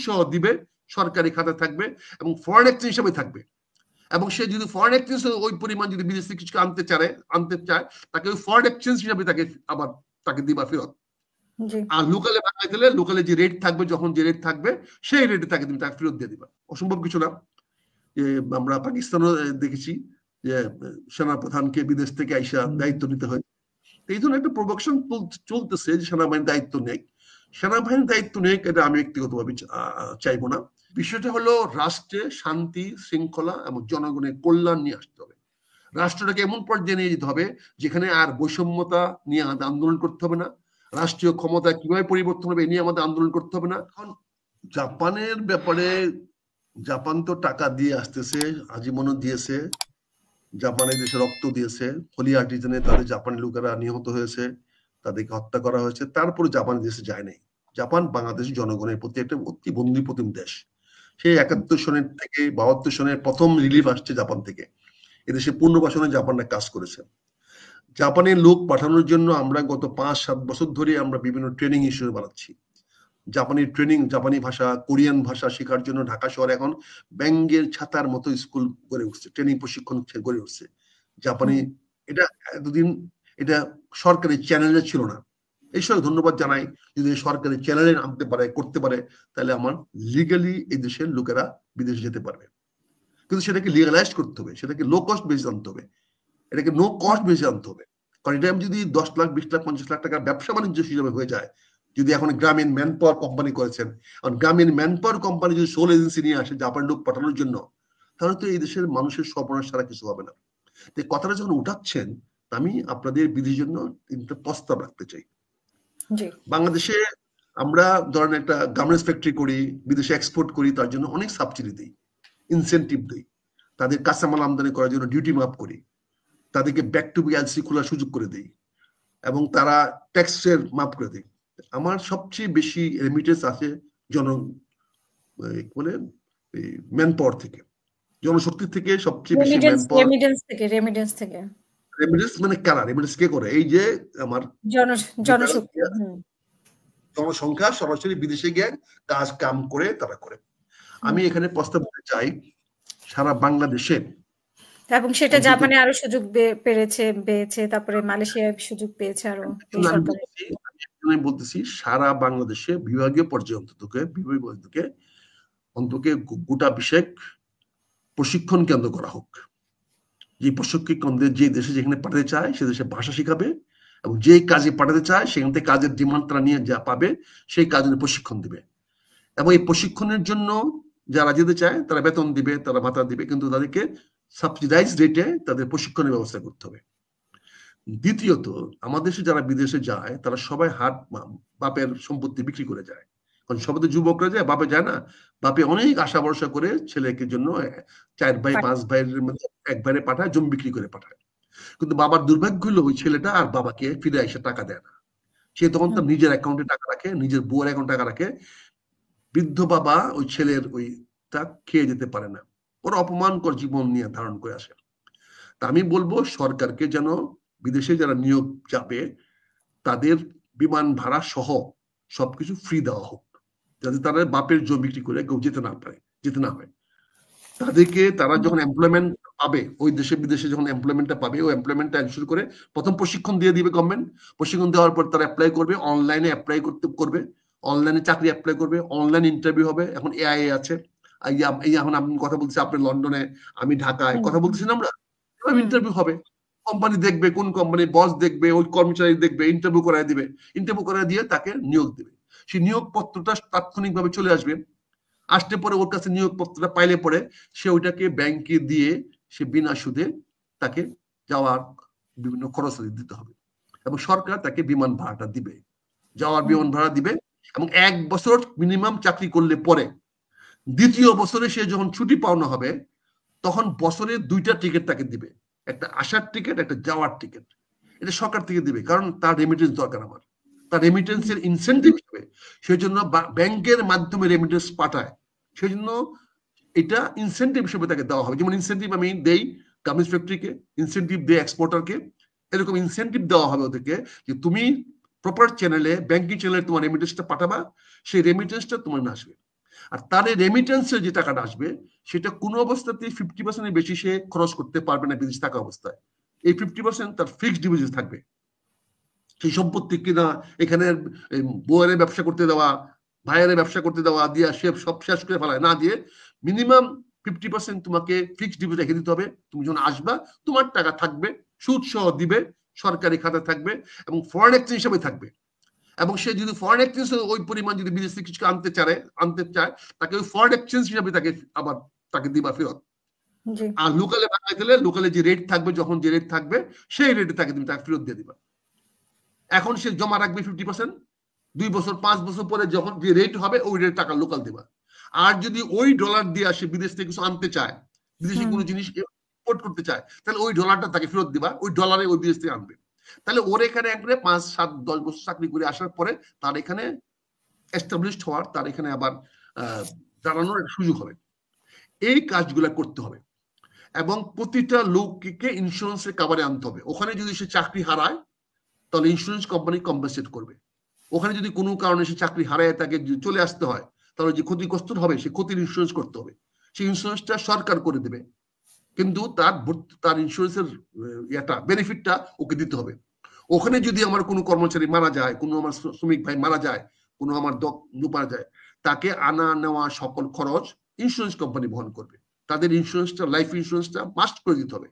সহ দিবে, সরকারি খাতে থাকবে এবং ফরেন এক্সচেঞ্জ হিসেবে থাকবে। এবং সে যদি ফরেন এক্সচেঞ্জ ওই পরিমাণ যদি বিদেশ থেকে কিছু আনতে চায়, তাকে ওই ফরেন এক্সচেঞ্জ হিসাবে তাকে আবার তাকে দিবা ফেরত। আর লোকালে বাংলায় দিলে লোকালে যে রেট থাকবে, যখন যে রেট থাকবে সেই রেটে তাকে তুমি তাকে ফেরত দিয়ে দিবা। অসম্ভব কিছু না। যে আমরা পাকিস্তানও দেখেছি যে সেনাপ্রধানকে বিদেশ থেকে আইসা দায়িত্ব নিতে হয়। এই ধরনের একটা প্রোডাকশন চলতেছে যে সেনাবাহিনী দায়িত্ব নেই। সেনাবাহিনী দায়িত্ব নেই এটা আমি ব্যক্তিগতভাবে চাইবো না। বিষয়টা হলো রাষ্ট্রে শান্তি শৃঙ্খলা এবং জনগণের কল্যাণ নিয়ে আসতে হবে। রাষ্ট্রটাকে এমন পর্যায়ে নিয়ে যেতে হবে যেখানে আর বৈষম্যতা নিয়ে আন্দোলন করতে হবে না, রাষ্ট্রীয় ক্ষমতা কিভাবে পরিবর্তন হবে এ নিয়ে আমাদের আন্দোলন করতে হবে না। এখন জাপানের ব্যাপারে, জাপান তো টাকা দিয়ে আসতেছে, আজীবনও দিয়েছে, জাপানের দেশে রক্ত দিয়েছে, হোলি আর্টিজানে তাদের জাপানি লোকেরা নিহত হয়েছে, তাদেরকে হত্যা করা হয়েছে, তারপরে জাপানের দেশে যায় নাই। জাপান বাংলাদেশের জনগণের প্রতি একটা অতি বন্ধুপ্রতিম দেশ। সেই 71 সনের থেকে 72 সনের প্রথম রিলিফ আসছে জাপান থেকে। এদেশে পুনর্বাসনে জাপানরা কাজ করেছে। জাপানের লোক পাঠানোর জন্য আমরা গত 5-7 বছর ধরে আমরা বিভিন্ন ট্রেনিং ইস্যু বানাচ্ছি। জাপানি ট্রেনিং, জাপানি ভাষা, কোরিয়ান ভাষা শেখার জন্য ঢাকা শহর এখন ব্যাঙ্গের ছাতার মতো স্কুল গড়ে উঠছে, ট্রেনিং প্রশিক্ষণ গড়ে উঠছে। জাপানি এটা এতদিন এটা সরকারি চ্যানেলে ছিল না। এই সব ধন্যবাদ জানাই। যদি সরকারি চ্যানেলে আনতে পারে, করতে পারে, তাহলে আমার লিগালি এই দেশের লোকেরা বিদেশে যেতে পারবে। কিন্তু সেটাকে লিগালাইজ করতে হবে, সেটাকে লো কস্ট বেসে আনতে হবে, এটাকে নো কস্ট বেসে আনতে হবে। কারণ এটা যদি 10 লাখ 20 লাখ 50 লাখ টাকার ব্যবসা বাণিজ্য হিসাবে হয়ে যায়, যদি এখন গ্রামীণ ম্যান পাওয়ার কোম্পানি করেছেন, গ্রামীণ ম্যান পাওয়ার কোম্পানি যদি সোল এজেন্সি নিয়ে আসে জাপান লোক পাঠানোর জন্য, তাহলে তো এই দেশের মানুষের সর্বনাশ ছাড়া কিছু হবে না। কথাটা যখন উঠাচ্ছেন, আমি আপনাদের বিধির জন্য তিনটা প্রস্তাব রাখতে চাই। বাংলাদেশে আমরা ধরেন একটা গার্মেন্টস ফ্যাক্টরি করি, বিদেশে এক্সপোর্ট করি, তার জন্য অনেক সাবসিডি দিই, ইনসেন্টিভ দিই, তাদের কাঁচামাল আমদানি করার জন্য ডিউটি মাফ করি, তাদেরকে ব্যাক টু বিএলসি খোলার সুযোগ করে দিই এবং তারা ট্যাক্সের মাফ করে দিই। আমার সবচেয়ে বেশি রেমিটেন্স আছে মানে ম্যান পাওয়ার থেকে, জনশক্তি থেকে সবচেয়ে বেশি ম্যান পাওয়ার। রেমিটেন্স মানে কারা? রেমিটেন্স কে করে? এই যে আমার জনসংখ্যা সরাসরি বিদেশে গিয়ে কাজ কাম করে তারা করে। আমি এখানে প্রস্তাব দিতে চাই সারা বাংলাদেশে, এবং সেটা জাপানে আরো সুযোগ পেয়েছে, তারপরে মালয়েশিয়ায় সুযোগ পেয়েছে আরো। আমি বলতেছি সারা বাংলাদেশে বিভাগীয় পর্যায়ে অন্তকে গোটা বিষয়ক প্রশিক্ষণ কেন্দ্র করা হোক। যে প্রশিক্ষণ কেন্দ্রে যে দেশে যেখানে পাঠাতে চায় সে দেশে ভাষা শিখাবে এবং যে কাজে পাঠাতে চায় সেখান থেকে কাজের ডিমান্ড তারা নিয়ে যা পাবে সেই কাজের প্রশিক্ষণ দিবে। এবং এই প্রশিক্ষণের জন্য যারা যেতে চায় তারা বেতন দিবে, তারা ভাতা দিবে, কিন্তু তাদেরকে সাবসিডাইজ রেটে তাদের প্রশিক্ষণের ব্যবস্থা করতে হবে। দ্বিতীয়ত, আমাদের দেশে যারা বিদেশে যায় তারা সবাই বাপের সম্পত্তি বিক্রি করে যায়। কারণ সবাই তো যুবকরা যায়, বাপে যায় না। বাপে অনেক আশা ভরসা করে ছেলেকে জন্য 4 ভাই 5 ভাইয়ের মধ্যে এক ভাইরে পাঠায়, জমি বিক্রি করে পাঠায়। কিন্তু বাবার দুর্ভাগ্য হলো ওই ছেলেটা আর বাবাকে ফিরে এসে টাকা দেয় না। সে তখন তার নিজের অ্যাকাউন্টে টাকা রাখে, নিজের বউয়ের অ্যাকাউন্টে টাকা রাখে। বৃদ্ধ বাবা ওই ছেলের তা খেয়ে যেতে পারে না, ওরা অপমানকর জীবন নিয়ে ধারণ করে আসে। তা আমি বলবো সরকারকে যেন বিদেশে যারা নিয়োগ যাবে তাদের বিমান ভাড়া সহ সবকিছু ফ্রি দেওয়া হোক, যাতে তারা বাপের জমি বিক্রি করে কেউ যেতে না হয়। তাদেরকে তারা যখন এমপ্লয়মেন্ট পাবে, ওই দেশে বিদেশে যখন এমপ্লয়মেন্টটা পাবে, ওই এমপ্লয়মেন্টটা এনশিওর করে প্রথম প্রশিক্ষণ দিয়ে দিবে গভর্নমেন্ট। প্রশিক্ষণ দেওয়ার পর তারা অ্যাপ্লাই করবে, অনলাইনে অ্যাপ্লাই করবে, অনলাইনে চাকরি অ্যাপ্লাই করবে, অনলাইন ইন্টারভিউ হবে। এখন এআই আছে, এখন আপনি কথা বলছেন, আপনি লন্ডনে, আমি ঢাকায় কথা বলতেছি না, আমরা ইন্টারভিউ হবে। কোম্পানি দেখবে, কোন কোম্পানি বস দেখবে, ওই কর্মচারী দেখবে, ইন্টারভিউ করায় দিবে, ইন্টারভিউ করায় দিয়ে তাকে নিয়োগ দেবে। সেই নিয়োগ পত্রটা তাৎক্ষণিকভাবে চলে আসবে। আসতে পরে ওর কাছে নিয়োগপত্রটা পাইলে পরে সে ওইটাকে ব্যাংকে দিয়ে সে বিনা সুদে তাকে যাওয়ার বিভিন্ন খরচ দিতে হবে এবং সরকার তাকে বিমান ভাড়াটা দিবে, যাওয়ার বিমান ভাড়া দিবে। এবং 1 বছর মিনিমাম চাকরি করলে পরে দ্বিতীয় বছরে সে যখন ছুটি পাওনা হবে তখন বছরে 2টা টিকিট তাকে দিবে, একটা আসার টিকিট, একটা যাওয়ার টিকিট। এটা সরকার থেকে দিবে, কারণ তার রেমিটেন্স দরকার, আমার তার রেমিটেন্সের ইনসেন্টিভ হিসেবে সেই জন্য ব্যাংকের মাধ্যমে রেমিটেন্স পাঠায়, সেই জন্য এটা ইনসেন্টিভ হিসেবে তাকে দেওয়া হবে। যেমন ইনসেন্টিভ আমি দেই গার্মেন্টস ফ্যাক্টরিকে, ইনসেন্টিভ দেই এক্সপোর্টারকে, এরকম ইনসেন্টিভ দেওয়া হবে ওদেরকে যে তুমি প্রপার চ্যানেলে, ব্যাংকিং চ্যানেলে তোমার রেমিটেন্সটা পাঠাবা, সেই রেমিটেন্সটা তোমার না আসবে। আর তার রেমিটেন্সের যে টাকাটা আসবে সেটা কোনো অবস্থাতেই 50% বেশি সে খরচ করতে পারবে না বিদেশে থাকা অবস্থায়। এই 50% তার ফিক্সড ডিপোজিট থাকবে। সেই সম্পত্তি কিনা, এখানে বউয়ের ব্যবসা করতে দেওয়া, ভাইয়ের ব্যবসা করতে দেওয়া দিয়া সে সব শেষ করে ফেলায় না দিয়ে মিনিমাম 50% তোমাকে ফিক্সড ডিপোজিট রেখে দিতে হবে। তুমি যখন আসবা তোমার টাকা থাকবে, সুদ সহ দিবে, সরকারি খাতা থাকবে এবং ফরেন এক্সচেঞ্জ হিসেবে থাকবে। এবং সে যদি ফরেন এক্সচেঞ্জ ওই পরিমাণ যদি বিদেশ থেকে কিছু আনতে চায় তাকে ওই ফরেন এক্সচেঞ্জ হিসাবে তাকে আবার তাকে দিবা ফেরত। আর লোকালে বানাই দিলে লোকালে যে রেট থাকবে, যখন যে রেট থাকবে সেই রেটে তাকে তুমি তাকে ফেরত দিয়ে দিবা। এখন সে জমা রাখবে 50%, 2 বছর 5 বছর পরে যখন যে রেট হবে ওই রেট টাকা লোকাল দিবা। আর যদি ওই ডলার দিয়ে সে বিদেশ থেকে কিছু আনতে চায়, বিদেশি কোনো জিনিস ইম্পোর্ট করতে চায়, তাহলে ওই ডলারটা তাকে ফেরত দিবা, ওই ডলারে ওই বিদেশ থেকে আনবে। তাহলে ওর এখানে একবারে 5, 7, 10 বছর চাকরি করে আসার পরে তার এখানে এস্টাবলিশড হওয়ার, তার এখানে আবার দাঁড়ানোর সুযোগ হবে। এই কাজগুলো করতে হবে এবং প্রতিটা লোককে ইন্স্যুরেন্সের কাভারে আনতে হবে। ওখানে যদি সে চাকরি হারায় তাহলে ইন্স্যুরেন্স কোম্পানি কম্পেনসেট করবে। ওখানে যদি কোনো কারণে সে চাকরি হারায় তাকে চলে আসতে হয়, তাহলে যে ক্ষতিগ্রস্ত হবে সে ক্ষতির ইন্স্যুরেন্স করতে হবে। সেই ইন্স্যুরেন্সটা সরকার করে দেবে, কিন্তু তার ইন্স্যুরেন্সের বেনিফিটটা ওকে দিতে হবে। ওখানে যদি আমার কোনো কর্মচারী মারা যায়, কোনো আমার শ্রমিক ভাই মারা যায়, কোনো আমার মারা যায়, তাকে আনা নেওয়া সকল খরচ ইন্স্যুরেন্স কোম্পানি বহন করবে। তাদের ইন্স্যুরেন্সটা, লাইফ ইন্স্যুরেন্সটা মাস্ট করে দিতে হবে।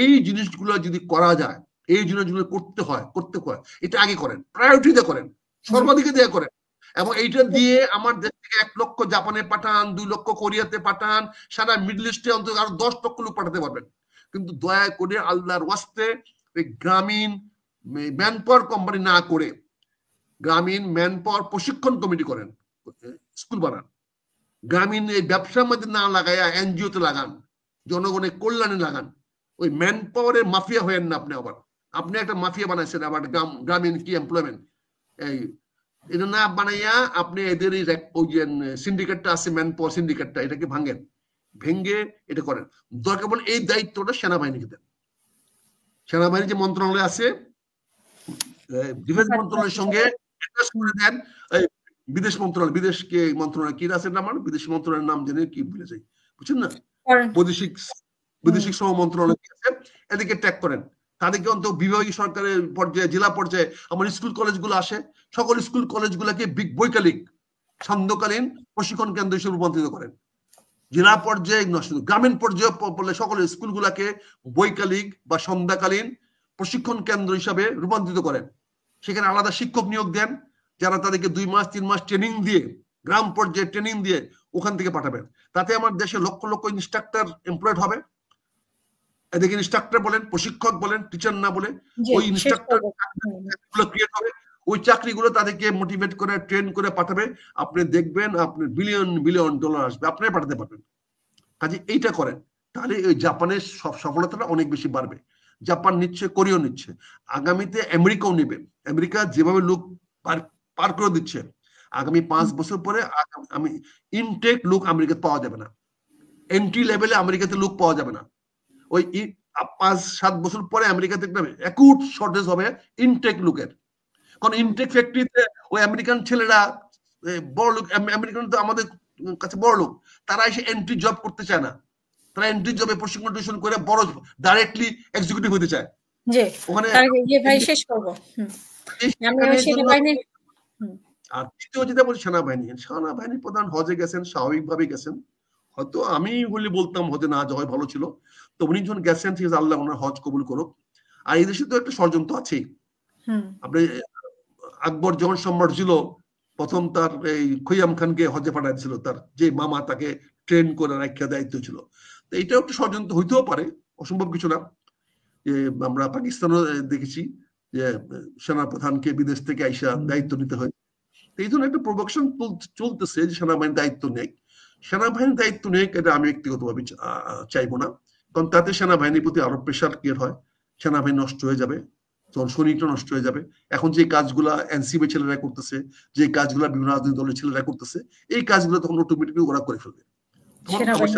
এই জিনিসগুলো যদি করা যায়, এই জিনিসগুলো করতে হয়, এটা আগে করেন, প্রায়োরিটিতে করেন, সর্বাধিকে দিয়ে করেন। এবং এইটা দিয়ে আমার দেশ থেকে 1 লক্ষ জাপানে পাঠান, 2 লক্ষ কোরিয়াতে পাঠান, সারা মিডল ইস্টে অন্তত আরো 10 লক্ষ লোক পাঠাতে পারবেন। কিন্তু দয়া করে আল্লাহর ওয়াস্তে গ্রামীণ ম্যান পাওয়ার কোম্পানি না করে গ্রামীণ ম্যান পাওয়ার প্রশিক্ষণ কমিটি করেন, স্কুল বানান। গ্রামীণ এই ব্যবসার মধ্যে না লাগাইয়া এনজিওতে লাগান, জনগণের কল্যাণে লাগান। ওই ম্যান পাওয়ারের মাফিয়া হয়েন না আপনি। আবার আপনি একটা মাফিয়া বানাইছেন আবার গ্রামীণ কি এমপ্লয়মেন্ট, এই এটা না বানাইয়া আপনি এদের ওই যে সিন্ডিকেটটা আছে, ম্যান পাওয়ার সিন্ডিকেটটা, এটাকে ভেঙ্গে এটা করেন। দরকার বলে এই দায়িত্বটা সেনাবাহিনীকে দেন। সেনাবাহিনী যে মন্ত্রণালয় আছে, ডিফেন্স মন্ত্রণালয়ের সঙ্গে দেন, বিদেশ মন্ত্রণালয়, মন্ত্রণালয় কি আছে নাম, বিদেশ মন্ত্রণালয়ের নাম জেনে কি ভুলে যাই, বুঝছেন না, বৈদেশিক শ্রম মন্ত্রণালয় কি আছে, এদিকে ট্যাগ করেন। তাদেরকে অন্তত বিভাগীয় সরকারের পর্যায়ে, জেলা পর্যায়ে আমার স্কুল কলেজগুলো আসে, সকল স্কুল কলেজগুলোকে বৈকালিক সান্ধ্যকালীন প্রশিক্ষণ কেন্দ্র হিসেবে রূপান্তরিত করেন। জেলা পর্যায়ে গ্রামীণ পর্যায়ে পড়লে সকল স্কুলগুলোকে বৈকালিক বা সন্ধ্যাকালীন প্রশিক্ষণ কেন্দ্র হিসাবে রূপান্তরিত করেন। সেখানে আলাদা শিক্ষক নিয়োগ দেন, যারা তাদেরকে 2 মাস 3 মাস ট্রেনিং দিয়ে, গ্রাম পর্যায়ে ট্রেনিং দিয়ে ওখান থেকে পাঠাবেন। তাতে আমার দেশে লক্ষ লক্ষ ইনস্ট্রাক্টর এমপ্লয়েড হবে। এদিকে ইনস্ট্রাক্টর বলেন, প্রশিক্ষক বলেন, টিচার না বলে ওই ইনস্ট্রাক্টর ক্রিয়েট হবে। ওই চাকরিগুলো তাদেরকে মোটিভেট করে ট্রেন করে পাঠাবে। আপনি দেখবেন আপনার বিলিয়ন বিলিয়ন ডলার আসবে, আপনি পাঠাতে পারবেন। কাজে এইটা করেন, তাহলে ওই জাপানের সফলতাটা অনেক বেশি বাড়বে। জাপান নিচ্ছে, কোরিয়া নিচ্ছে, আগামীতে আমেরিকাও নেবে। আমেরিকা যেভাবে লোক পার করে দিচ্ছে, আগামী 5 বছর পরে আমি ইনটেক লোক আমেরিকাতে পাওয়া যাবে না, এন্ট্রি লেভেলে আমেরিকাতে লোক পাওয়া যাবে না। ওই 5-7 বছর পরে আমেরিকাতে একটা অ্যাকুট শর্টেজ হবে ইনটেক লোকের। কারণ ইনটেক ফ্যাক্টরিতে ওই আমেরিকান ছেলেরা বড় লোক, আমেরিকান তো আমাদের কাছে বড় লোক, তারা এসে এন্ট্রি জব করতে চায় না। তারা এন্ট্রি জবে প্রশিক্ষণ করে বড় ডাইরেক্টলি এক্সিকিউটিভ হতে চায়। ওখানে আর দ্বিতীয় যেটা বলছি, সেনাবাহিনী প্রধান হজে গেছেন, স্বাভাবিকভাবে গেছেন। হয়তো আমি বলে বলতাম হজে না যাওয়াই ভালো ছিল, তো উনি যখন গেছেন, ঠিক আছে, আল্লাহ ওনার হজ কবুল করুক। আর এই দেশে তো একটা ষড়যন্ত্র আছেই। আপনি আকবর যখন সম্রাট ছিল, প্রথম তার এই খৈয়াম খানকে হজে পাঠাচ্ছিল, তার যে মামা তাকে ট্রেন করে রাখার দায়িত্ব ছিল। তো এইটাও একটা ষড়যন্ত্র হইতেও পারে, অসম্ভব কিছু না। যে আমরা পাকিস্তানও দেখেছি যে সেনাপ্রধানকে বিদেশ থেকে আইসা দায়িত্ব নিতে হয়। এই জন্য একটা প্রোভোকেশন চলতেছে যে সেনাবাহিনী দায়িত্ব নেই। সেনাবাহিনীর দায়িত্ব নেই এটা আমি ব্যক্তিগতভাবে চাইবো না, কারণ তাতে সেনাবাহিনীর প্রতি আরো প্রেশার ক্রিয়েট হয়, সেনাবাহিনী নষ্ট হয়ে যাবে, তখন সৈনিকটা নষ্ট হয়ে যাবে। এখন যে কাজগুলা এনসিবি ছেলেরা করতেছে, যে কাজগুলা বিভিন্ন রাজনৈতিক দলের ছেলেরা করতেছে, এই কাজগুলো তখন অটোমেটিকলি ওরা করে ফেলবে, তখন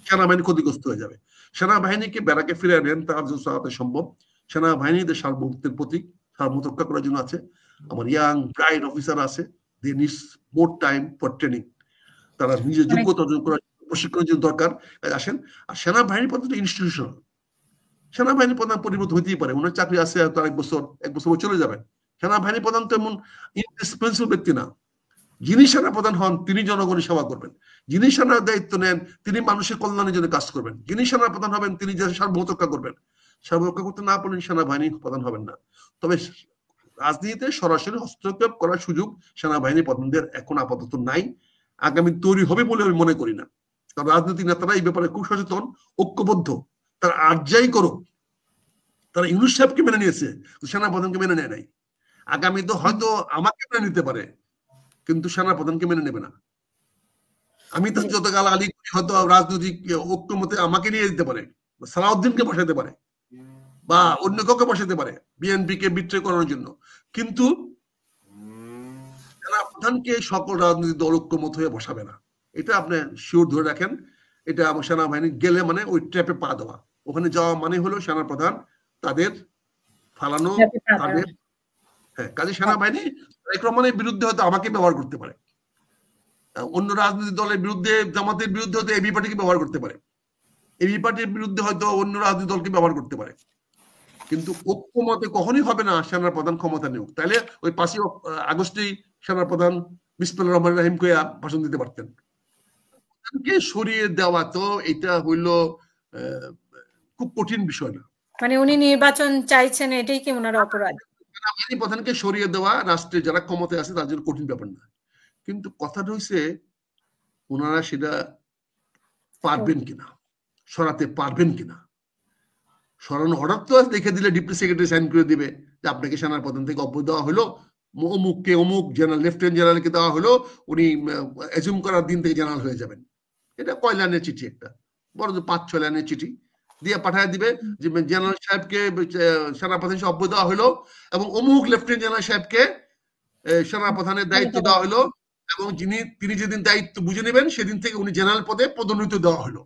সেনাবাহিনী ক্ষতিগ্রস্ত হয়ে যাবে। সেনাবাহিনীকে ব্যারাকে ফিরে নেন তার যে সম্ভব। সেনাবাহিনীদের সার্বভৌমত্বের প্রতীক, সার্বভৌমত্ব রক্ষা করার জন্য আছে। আমার ইয়াং ব্রাইট অফিসার আছে, they needs more time for training. তারা নিজের যোগ্যতা অর্জন করার প্রশিক্ষণের জন্য দরকার। আসেন, আর সেনাবাহিনী প্রধান ইনস্টিটিউশনাল, সেনাবাহিনী প্রধান পরিবর্তন হতেই পারে, ওনার চাকরি আছে হয়তো এক বছর চলে যাবেন। সেনাবাহিনী প্রধান তো এমন ইন্ডিসপেন্সিবল ব্যক্তি না। যিনি সেনাপ্রধান হন তিনি জনগণের সেবা করবেন, যিনি সেনার দায়িত্ব নেন তিনি মানুষের কল্যাণের জন্য কাজ করবেন, যিনি সেনাপ্রধান হবেন তিনি দেশের সার্বভৌমত্ব করবেন। সার্বভৌমত্ব করতে না পারলে সেনাবাহিনী প্রধান হবেন না। তবে রাজনীতিতে সরাসরি হস্তক্ষেপ করার সুযোগ সেনাবাহিনী প্রধানদের এখন আপাতত নাই, আগামী তৈরি হবে বলে আমি মনে করি না। কারণ রাজনৈতিক নেতারা এই ব্যাপারে খুব সচেতন, ঐক্যবদ্ধ। তারা আর যাই করো, তারা ইউনূস সাহেবকে মেনে নিয়েছে, সেনাপ্রধানকে মেনে নেয় নাই। আগামী তো হয়তো আমাকে মেনে নিতে পারে, কিন্তু সেনাপ্রধানকে মেনে নেবে না। আমি তো যত গালাগালি করি হয়তো রাজনৈতিক ঐক্যমতে আমাকে নিয়ে দিতে পারে, সালাউদ্দিনকে বসাতে পারে বা অন্য কাউকে বসাতে পারে বিএনপিকে বিট্রে করার জন্য, কিন্তু সেনাপ্রধানকে সকল রাজনৈতিক দল ঐক্যমত হয়ে বসাবে না। এটা আপনি শিওর ধরে রাখেন। এটা আমার সেনাবাহিনী গেলে মানে ওই ট্র্যাপে পা দেওয়া, ওখানে যাওয়া মানে হলো সেনাপ্রধান তাদের ফালানো, তাদের কাজে সেনাবাহিনী তারেক রহমানের বিরুদ্ধে হয়তো আমাকে ব্যবহার করতে পারে, অন্য রাজনৈতিক দলের বিরুদ্ধে, জামাতের বিরুদ্ধে হয়তো এবি পার্টিকে ব্যবহার করতে পারে, এবি পার্টির বিরুদ্ধে হয়তো অন্য রাজনৈতিক দলকে ব্যবহার করতে পারে, কিন্তু ঐক্যমতে কখনই হবে না সেনার প্রধান ক্ষমতা নিয়োগ। তাহলে ওই 5ই আগস্টেই সেনার প্রধান বিসমিল্লাহির রহমানির রহিম কইয়া ভাষণ দিতে পারতেন। সরিয়ে দেওয়া তো এটা হইল খুব কঠিন বিষয় না। মানে উনি নির্বাচন চাইছেন, এটাই কি ওনার অপরাধ? সেনাবাহিনী প্রধানকে সরিয়ে দেওয়া রাষ্ট্রে যারা ক্ষমতায় আছে তার জন্য কঠিন ব্যাপার না, কিন্তু কথাটা হচ্ছে ওনারা সেটা পারবেন কিনা, সরাতে পারবেন কিনা। সরানো অর্ডার তো দেখে দিলে ডিপ্টি সেক্রেটারি সাইন করে দিবে যে আপনাকে সেনার প্রধান থেকে অব্যাহতি দেওয়া হলো, অমুককে অমুক জেনারেল, লেফটেন্যান্ট জেনারেলকে দেওয়া হলো, উনি অ্যাজুম করার দিন থেকে জেনারেল হয়ে যাবেন। এটা কয় লাইনের চিঠি, একটা বড় 5-6 লাইনের চিঠি দিয়ে পাঠায় দিবে যে জেনারেল সাহেবকে সেনাপ্রধান হিসেবে অব্যাহতি দেওয়া হলো এবং অমুক লেফটেন্যান্ট জেনারেল সাহেবকে সেনাপ্রধানের দায়িত্ব দেওয়া হলো, এবং তিনি যেদিন দায়িত্ব বুঝে নেবেন সেদিন থেকে উনি জেনারেল পদে পদোন্নতি দেওয়া হলো।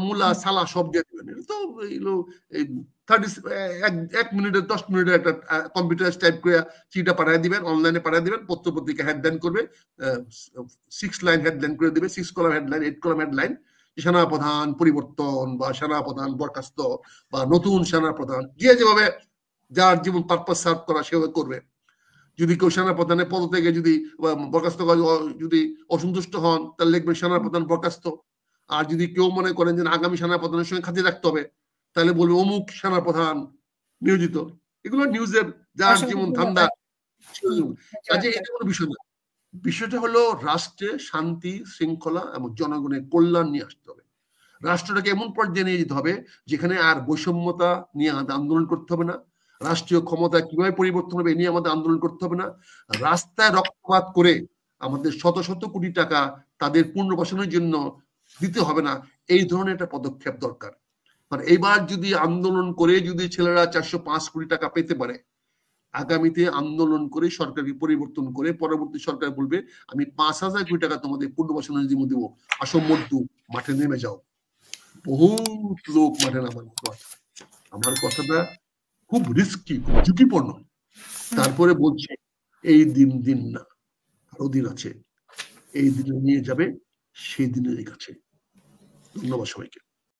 মুলা সালা সব দিয়ে দেবেন। এটা তো এক মিনিটের 10 মিনিটের একটা কম্পিউটার টাইপ করে চিঠিটা পাঠিয়ে দিবেন, অনলাইনে পাঠিয়ে দিবেন, পত্র-পত্রিকা হেডলাইন করবে, 6 লাইন হেডলাইন করে দিবে, 6 কলাম হেডলাইন, 8 কলাম হেডলাইন, সেনাপ্রধান পরিবর্তন বা সেনাপ্রধান বরখাস্ত বা নতুন সেনাপ্রধান, যে যেভাবে যার জীবন পারপাস সার্ভ করা সেভাবে করবে। যদি কেউ সেনাপ্রধানের পদ থেকে যদি বরখাস্ত যদি অসন্তুষ্ট হন তাহলে লিখবেন সেনাপ্রধান বরখাস্ত। আর যদি কেউ মনে করেন যে আগামী সেনাপ্রধানের সঙ্গে খাতির রাখতে হবে তাহলে বলবে অমুক সেনাপ্রধান নিয়োজিত। এগুলো নিউজের যার যেমন ধান্দা, কাজে এটা কোনো বিষয় না। বিষয়টা হলো রাষ্ট্রে শান্তি শৃঙ্খলা এবং জনগণের কল্যাণ নিয়ে আসতে হবে। রাষ্ট্রটাকে এমন পর্যায়ে নিয়ে যেতে হবে যেখানে আর বৈষম্যতা নিয়ে আন্দোলন করতে হবে না, রাষ্ট্রীয় ক্ষমতা কিভাবে পরিবর্তন হবে এ নিয়ে আমাদের আন্দোলন করতে হবে না, রাস্তায় রক্তপাত করে আমাদের শত শত কোটি টাকা তাদের পুনর্বাসনের জন্য দিতে হবে না। এই ধরনের একটা পদক্ষেপ দরকার। কারণ এইবার যদি আন্দোলন করে যদি ছেলেরা 405 কোটি টাকা পেতে পারে, আগামীতে আন্দোলন করে সরকারকে পরিবর্তন করে পরবর্তী সরকার বলবে আমি 5,000 কোটি টাকা তোমাদের পুনর্বাসনের জন্য দেবো, আসো মধ্যু মাঠে নেমে যাও। বহুত লোক মাঠে নামার মতো আছে। আমার কথাটা খুব রিস্কি, খুব ঝুঁকিপূর্ণ, তারপরে বলছে এই দিন না, আরো দিন আছে, এই দিনে নিয়ে যাবে, সেই দিনের কাছে। ধন্যবাদ সবাইকে।